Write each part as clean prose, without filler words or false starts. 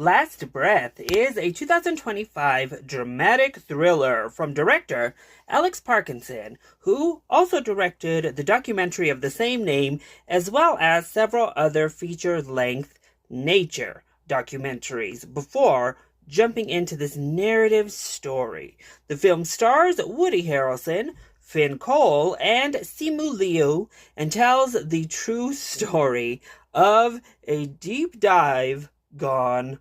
Last Breath is a 2025 dramatic thriller from director Alex Parkinson, who also directed the documentary of the same name, as well as several other feature-length nature documentaries before jumping into this narrative story. The film stars Woody Harrelson, Finn Cole, and Simu Liu, and tells the true story of a deep dive gone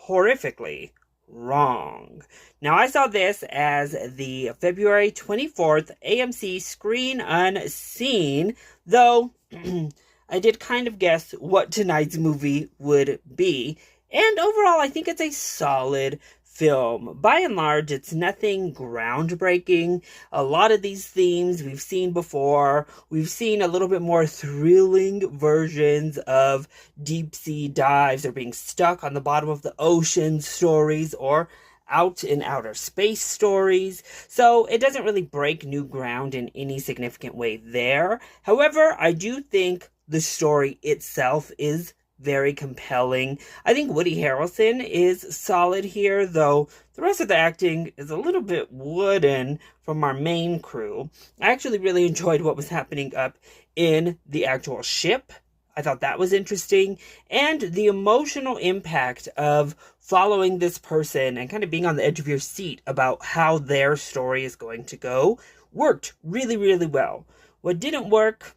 horrifically wrong. Now, I saw this as the February 24th AMC Screen Unseen, though I did kind of guess what tonight's movie would be. And overall, I think it's a solid film. By and large, it's nothing groundbreaking. A lot of these themes we've seen before. We've seen a little bit more thrilling versions of deep sea dives or being stuck on the bottom of the ocean stories or out in outer space stories. So it doesn't really break new ground in any significant way there. However, I do think the story itself is very compelling. I think Woody Harrelson is solid here, though the rest of the acting is a little bit wooden from our main crew. I actually really enjoyed what was happening up in the actual ship. I thought that was interesting. And the emotional impact of following this person and kind of being on the edge of your seat about how their story is going to go worked really, really well. What didn't work,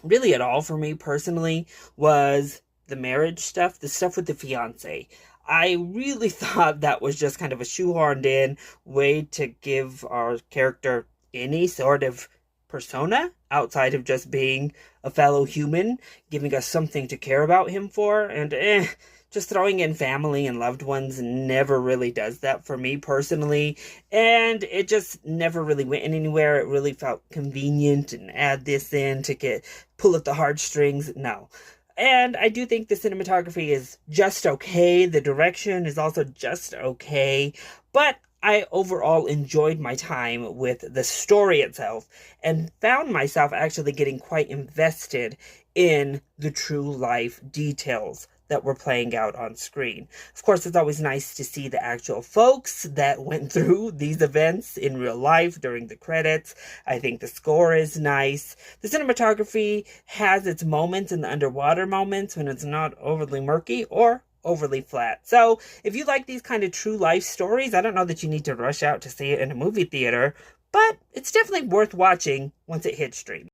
really at all for me personally, was the marriage stuff, the stuff with the fiance. I really thought that was just kind of a shoehorned in way to give our character any sort of persona outside of just being a fellow human, giving us something to care about him for, and just throwing in family and loved ones never really does that for me personally, and it just never really went anywhere. It really felt convenient and add this in to pull at the heartstrings. No. And I do think the cinematography is just okay. The direction is also just okay, but I overall enjoyed my time with the story itself and found myself actually getting quite invested in the true life details that were playing out on screen. Of course, it's always nice to see the actual folks that went through these events in real life during the credits. I think the score is nice. The cinematography has its moments in the underwater moments when it's not overly murky or overly flat. So if you like these kind of true life stories, I don't know that you need to rush out to see it in a movie theater, but it's definitely worth watching once it hits stream.